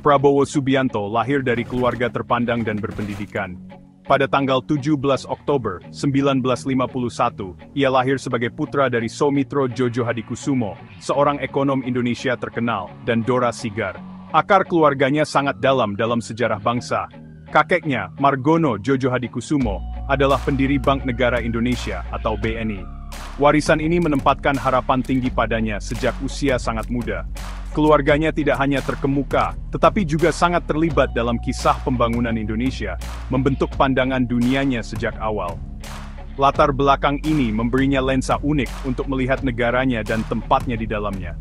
Prabowo Subianto lahir dari keluarga terpandang dan berpendidikan. Pada tanggal 17 Oktober 1951, ia lahir sebagai putra dari Soumitro Djojo Hadikusumo, seorang ekonom Indonesia terkenal, dan Dora Sigar. Akar keluarganya sangat dalam sejarah bangsa. Kakeknya, Margono Djojo Hadikusumo, adalah pendiri Bank Negara Indonesia atau BNI. Warisan ini menempatkan harapan tinggi padanya sejak usia sangat muda. Keluarganya tidak hanya terkemuka, tetapi juga sangat terlibat dalam kisah pembangunan Indonesia, membentuk pandangan dunianya sejak awal. Latar belakang ini memberinya lensa unik untuk melihat negaranya dan tempatnya di dalamnya.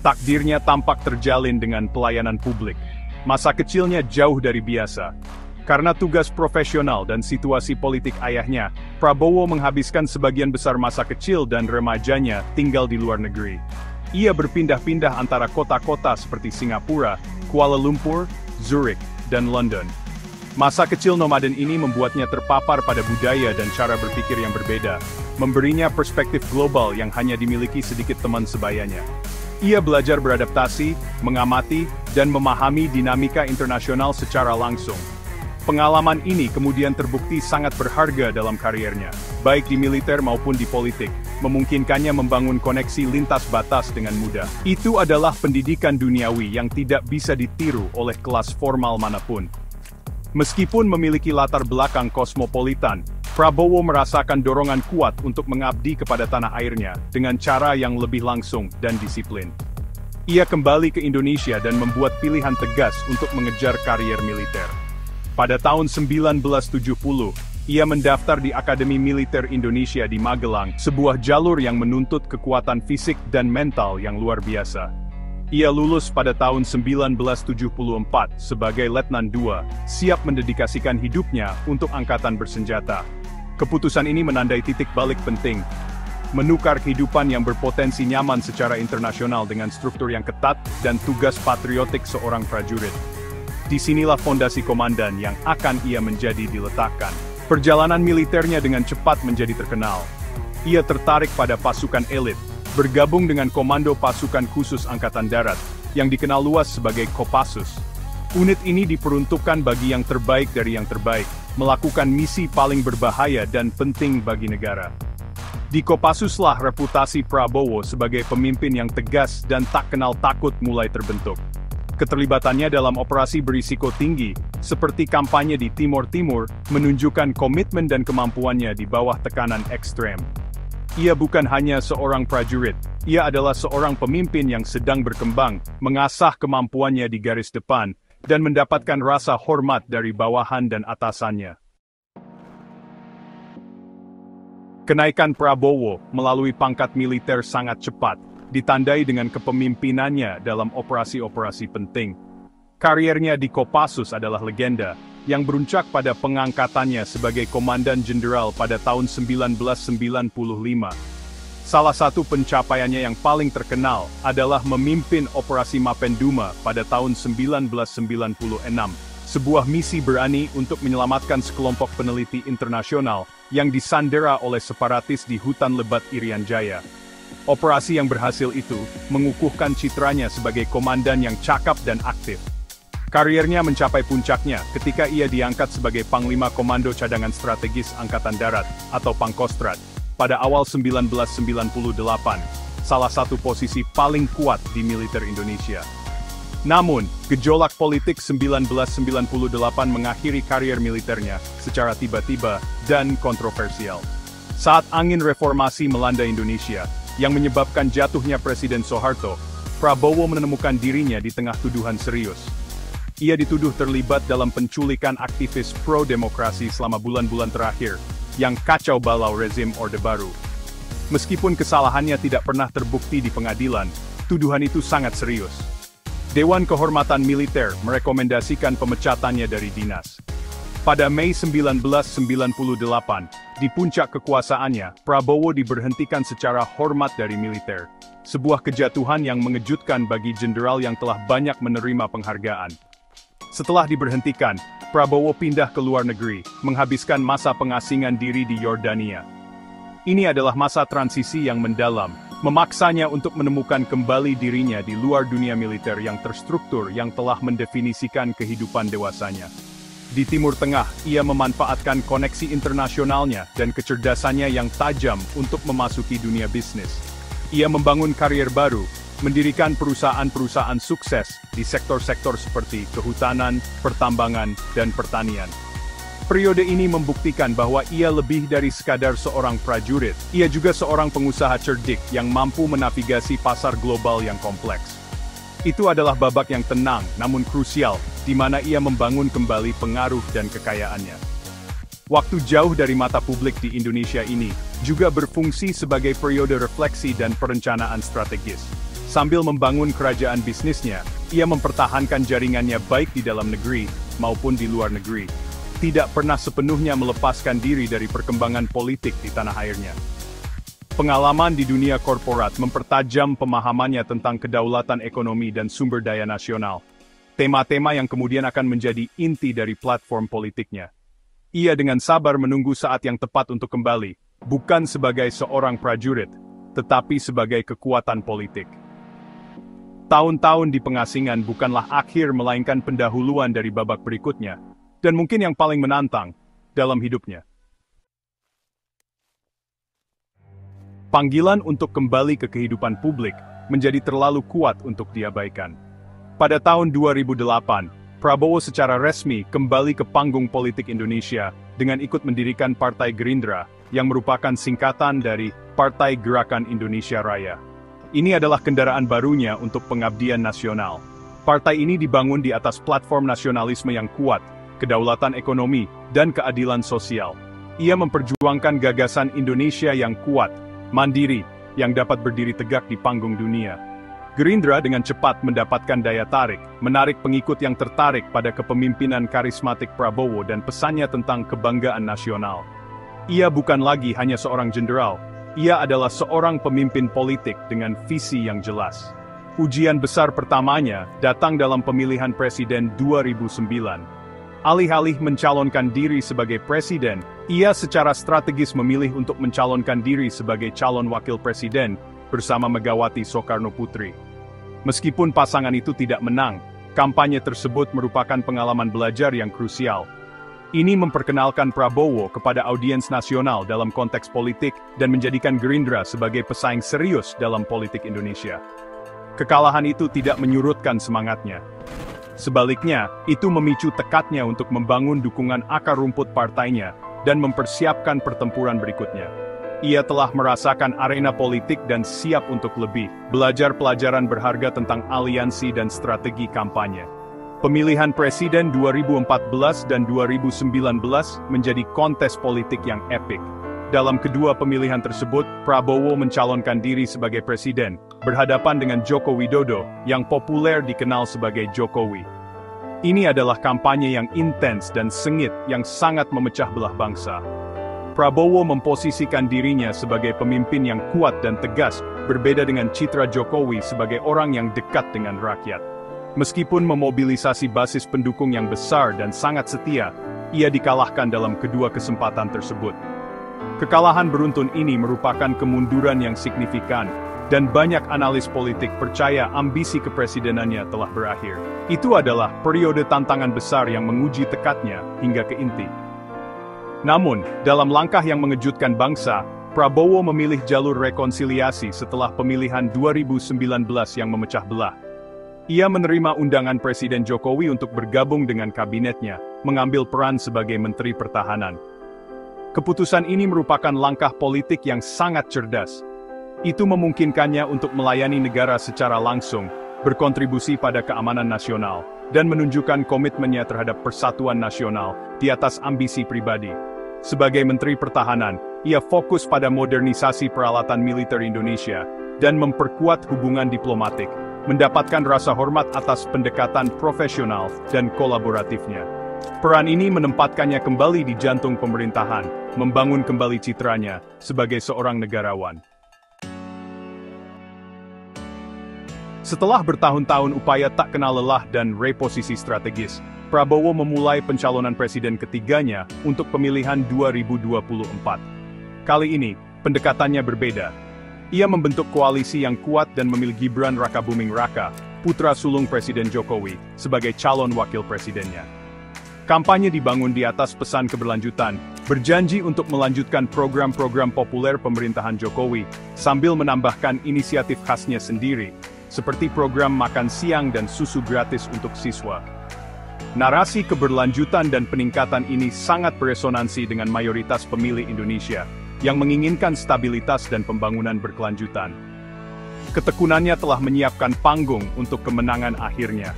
Takdirnya tampak terjalin dengan pelayanan publik. Masa kecilnya jauh dari biasa. Karena tugas profesional dan situasi politik ayahnya, Prabowo menghabiskan sebagian besar masa kecil dan remajanya tinggal di luar negeri. Ia berpindah-pindah antara kota-kota seperti Singapura, Kuala Lumpur, Zurich, dan London. Masa kecil nomaden ini membuatnya terpapar pada budaya dan cara berpikir yang berbeda, memberinya perspektif global yang hanya dimiliki sedikit teman sebayanya. Ia belajar beradaptasi, mengamati, dan memahami dinamika internasional secara langsung. Pengalaman ini kemudian terbukti sangat berharga dalam kariernya, baik di militer maupun di politik, memungkinkannya membangun koneksi lintas batas dengan mudah. Itu adalah pendidikan duniawi yang tidak bisa ditiru oleh kelas formal manapun. Meskipun memiliki latar belakang kosmopolitan, Prabowo merasakan dorongan kuat untuk mengabdi kepada tanah airnya dengan cara yang lebih langsung dan disiplin. Ia kembali ke Indonesia dan membuat pilihan tegas untuk mengejar karier militer. Pada tahun 1970, ia mendaftar di Akademi Militer Indonesia di Magelang, sebuah jalur yang menuntut kekuatan fisik dan mental yang luar biasa. Ia lulus pada tahun 1974 sebagai Letnan II, siap mendedikasikan hidupnya untuk angkatan bersenjata. Keputusan ini menandai titik balik penting, menukar kehidupan yang berpotensi nyaman secara internasional dengan struktur yang ketat dan tugas patriotik seorang prajurit. Disinilah fondasi komandan yang akan ia menjadi diletakkan. Perjalanan militernya dengan cepat menjadi terkenal. Ia tertarik pada pasukan elit, bergabung dengan Komando Pasukan Khusus Angkatan Darat, yang dikenal luas sebagai Kopassus. Unit ini diperuntukkan bagi yang terbaik dari yang terbaik, melakukan misi paling berbahaya dan penting bagi negara. Di Kopassuslah reputasi Prabowo sebagai pemimpin yang tegas dan tak kenal takut mulai terbentuk. Keterlibatannya dalam operasi berisiko tinggi, seperti kampanye di Timor Timur, menunjukkan komitmen dan kemampuannya di bawah tekanan ekstrem. Ia bukan hanya seorang prajurit, ia adalah seorang pemimpin yang sedang berkembang, mengasah kemampuannya di garis depan, dan mendapatkan rasa hormat dari bawahan dan atasannya. Kenaikan Prabowo melalui pangkat militer sangat cepat, ditandai dengan kepemimpinannya dalam operasi-operasi penting. Kariernya di Kopassus adalah legenda, yang beruncak pada pengangkatannya sebagai Komandan Jenderal pada tahun 1995. Salah satu pencapaiannya yang paling terkenal adalah memimpin Operasi Mapenduma pada tahun 1996, sebuah misi berani untuk menyelamatkan sekelompok peneliti internasional yang disandera oleh separatis di hutan lebat Irian Jaya. Operasi yang berhasil itu mengukuhkan citranya sebagai komandan yang cakap dan aktif. Kariernya mencapai puncaknya ketika ia diangkat sebagai Panglima Komando Cadangan Strategis Angkatan Darat atau Pangkostrat pada awal 1998, salah satu posisi paling kuat di militer Indonesia. Namun, gejolak politik 1998 mengakhiri karier militernya secara tiba-tiba dan kontroversial. Saat angin reformasi melanda Indonesia, yang menyebabkan jatuhnya Presiden Soeharto, Prabowo menemukan dirinya di tengah tuduhan serius. Ia dituduh terlibat dalam penculikan aktivis pro-demokrasi selama bulan-bulan terakhir, yang kacau balau rezim Orde Baru. Meskipun kesalahannya tidak pernah terbukti di pengadilan, tuduhan itu sangat serius. Dewan Kehormatan Militer merekomendasikan pemecatannya dari dinas. Pada Mei 1998, di puncak kekuasaannya, Prabowo diberhentikan secara hormat dari militer. Sebuah kejatuhan yang mengejutkan bagi jenderal yang telah banyak menerima penghargaan. Setelah diberhentikan, Prabowo pindah ke luar negeri, menghabiskan masa pengasingan diri di Yordania. Ini adalah masa transisi yang mendalam, memaksanya untuk menemukan kembali dirinya di luar dunia militer yang terstruktur yang telah mendefinisikan kehidupan dewasanya. Di Timur Tengah, ia memanfaatkan koneksi internasionalnya dan kecerdasannya yang tajam untuk memasuki dunia bisnis. Ia membangun karier baru, mendirikan perusahaan-perusahaan sukses di sektor-sektor seperti kehutanan, pertambangan, dan pertanian. Periode ini membuktikan bahwa ia lebih dari sekadar seorang prajurit. Ia juga seorang pengusaha cerdik yang mampu menavigasi pasar global yang kompleks. Itu adalah babak yang tenang namun krusial, di mana ia membangun kembali pengaruh dan kekayaannya. Waktu jauh dari mata publik di Indonesia ini juga berfungsi sebagai periode refleksi dan perencanaan strategis. Sambil membangun kerajaan bisnisnya, ia mempertahankan jaringannya baik di dalam negeri maupun di luar negeri. Tidak pernah sepenuhnya melepaskan diri dari perkembangan politik di tanah airnya. Pengalaman di dunia korporat mempertajam pemahamannya tentang kedaulatan ekonomi dan sumber daya nasional. Tema-tema yang kemudian akan menjadi inti dari platform politiknya. Ia dengan sabar menunggu saat yang tepat untuk kembali, bukan sebagai seorang prajurit, tetapi sebagai kekuatan politik. Tahun-tahun di pengasingan bukanlah akhir melainkan pendahuluan dari babak berikutnya. Dan mungkin yang paling menantang dalam hidupnya. Panggilan untuk kembali ke kehidupan publik menjadi terlalu kuat untuk diabaikan. Pada tahun 2008, Prabowo secara resmi kembali ke panggung politik Indonesia dengan ikut mendirikan Partai Gerindra yang merupakan singkatan dari Partai Gerakan Indonesia Raya. Ini adalah kendaraan barunya untuk pengabdian nasional. Partai ini dibangun di atas platform nasionalisme yang kuat, kedaulatan ekonomi, dan keadilan sosial. Ia memperjuangkan gagasan Indonesia yang kuat, mandiri, yang dapat berdiri tegak di panggung dunia. Gerindra dengan cepat mendapatkan daya tarik, menarik pengikut yang tertarik pada kepemimpinan karismatik Prabowo dan pesannya tentang kebanggaan nasional. Ia bukan lagi hanya seorang jenderal, ia adalah seorang pemimpin politik dengan visi yang jelas. Ujian besar pertamanya datang dalam pemilihan presiden 2009. Alih-alih mencalonkan diri sebagai presiden, ia secara strategis memilih untuk mencalonkan diri sebagai calon wakil presiden bersama Megawati Soekarno Putri. Meskipun pasangan itu tidak menang, kampanye tersebut merupakan pengalaman belajar yang krusial. Ini memperkenalkan Prabowo kepada audiens nasional dalam konteks politik dan menjadikan Gerindra sebagai pesaing serius dalam politik Indonesia. Kekalahan itu tidak menyurutkan semangatnya. Sebaliknya, itu memicu tekadnya untuk membangun dukungan akar rumput partainya dan mempersiapkan pertempuran berikutnya. Ia telah merasakan arena politik dan siap untuk lebih, belajar pelajaran berharga tentang aliansi dan strategi kampanye. Pemilihan presiden 2014 dan 2019 menjadi kontes politik yang epik. Dalam kedua pemilihan tersebut, Prabowo mencalonkan diri sebagai presiden, berhadapan dengan Joko Widodo, yang populer dikenal sebagai Jokowi. Ini adalah kampanye yang intens dan sengit yang sangat memecah belah bangsa. Prabowo memposisikan dirinya sebagai pemimpin yang kuat dan tegas, berbeda dengan citra Jokowi sebagai orang yang dekat dengan rakyat. Meskipun memobilisasi basis pendukung yang besar dan sangat setia, ia dikalahkan dalam kedua kesempatan tersebut. Kekalahan beruntun ini merupakan kemunduran yang signifikan, dan banyak analis politik percaya ambisi kepresidenannya telah berakhir. Itu adalah periode tantangan besar yang menguji tekadnya hingga ke inti. Namun, dalam langkah yang mengejutkan bangsa, Prabowo memilih jalur rekonsiliasi setelah pemilihan 2019 yang memecah belah. Ia menerima undangan Presiden Jokowi untuk bergabung dengan kabinetnya, mengambil peran sebagai Menteri Pertahanan. Keputusan ini merupakan langkah politik yang sangat cerdas. Itu memungkinkannya untuk melayani negara secara langsung, berkontribusi pada keamanan nasional, dan menunjukkan komitmennya terhadap persatuan nasional di atas ambisi pribadi. Sebagai Menteri Pertahanan, ia fokus pada modernisasi peralatan militer Indonesia dan memperkuat hubungan diplomatik, mendapatkan rasa hormat atas pendekatan profesional dan kolaboratifnya. Peran ini menempatkannya kembali di jantung pemerintahan, membangun kembali citranya sebagai seorang negarawan. Setelah bertahun-tahun upaya tak kenal lelah dan reposisi strategis, Prabowo memulai pencalonan presiden ketiganya untuk pemilihan 2024. Kali ini, pendekatannya berbeda. Ia membentuk koalisi yang kuat dan memilih Gibran Rakabuming Raka, putra sulung Presiden Jokowi, sebagai calon wakil presidennya. Kampanye dibangun di atas pesan keberlanjutan, berjanji untuk melanjutkan program-program populer pemerintahan Jokowi, sambil menambahkan inisiatif khasnya sendiri, seperti program makan siang dan susu gratis untuk siswa. Narasi keberlanjutan dan peningkatan ini sangat beresonansi dengan mayoritas pemilih Indonesia, yang menginginkan stabilitas dan pembangunan berkelanjutan. Ketekunannya telah menyiapkan panggung untuk kemenangan akhirnya.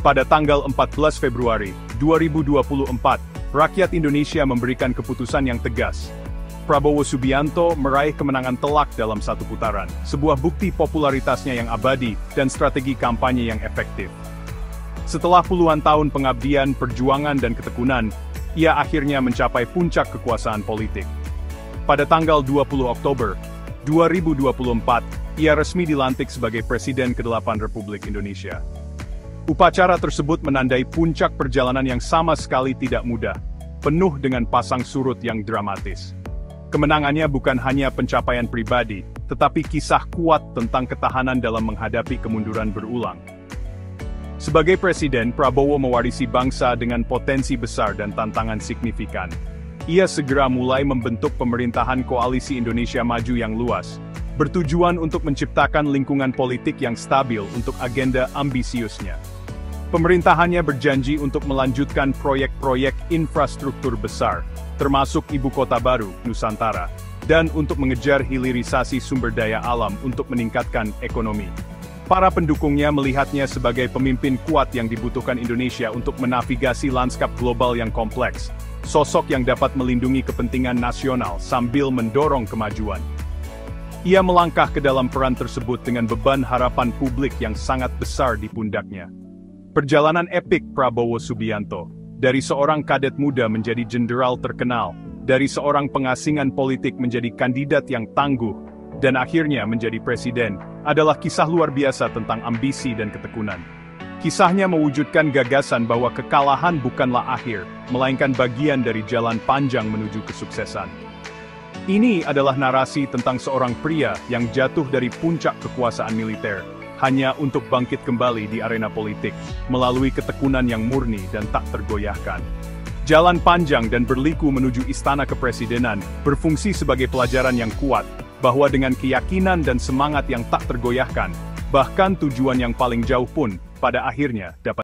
Pada tanggal 14 Februari 2024, rakyat Indonesia memberikan keputusan yang tegas. Prabowo Subianto meraih kemenangan telak dalam satu putaran, sebuah bukti popularitasnya yang abadi dan strategi kampanye yang efektif. Setelah puluhan tahun pengabdian, perjuangan dan ketekunan, ia akhirnya mencapai puncak kekuasaan politik. Pada tanggal 20 Oktober 2024, ia resmi dilantik sebagai Presiden ke-8 Republik Indonesia. Upacara tersebut menandai puncak perjalanan yang sama sekali tidak mudah, penuh dengan pasang surut yang dramatis. Kemenangannya bukan hanya pencapaian pribadi, tetapi kisah kuat tentang ketahanan dalam menghadapi kemunduran berulang. Sebagai Presiden, Prabowo mewarisi bangsa dengan potensi besar dan tantangan signifikan. Ia segera mulai membentuk pemerintahan koalisi Indonesia Maju yang luas, bertujuan untuk menciptakan lingkungan politik yang stabil untuk agenda ambisiusnya. Pemerintahannya berjanji untuk melanjutkan proyek-proyek infrastruktur besar, termasuk Ibu Kota Baru, Nusantara, dan untuk mengejar hilirisasi sumber daya alam untuk meningkatkan ekonomi. Para pendukungnya melihatnya sebagai pemimpin kuat yang dibutuhkan Indonesia untuk menavigasi lanskap global yang kompleks, sosok yang dapat melindungi kepentingan nasional sambil mendorong kemajuan. Ia melangkah ke dalam peran tersebut dengan beban harapan publik yang sangat besar di pundaknya. Perjalanan epik Prabowo Subianto, dari seorang kadet muda menjadi jenderal terkenal, dari seorang pengasingan politik menjadi kandidat yang tangguh, dan akhirnya menjadi presiden, adalah kisah luar biasa tentang ambisi dan ketekunan. Kisahnya mewujudkan gagasan bahwa kekalahan bukanlah akhir, melainkan bagian dari jalan panjang menuju kesuksesan. Ini adalah narasi tentang seorang pria yang jatuh dari puncak kekuasaan militer, hanya untuk bangkit kembali di arena politik, melalui ketekunan yang murni dan tak tergoyahkan. Jalan panjang dan berliku menuju istana kepresidenan, berfungsi sebagai pelajaran yang kuat, bahwa dengan keyakinan dan semangat yang tak tergoyahkan, bahkan tujuan yang paling jauh pun, pada akhirnya dapat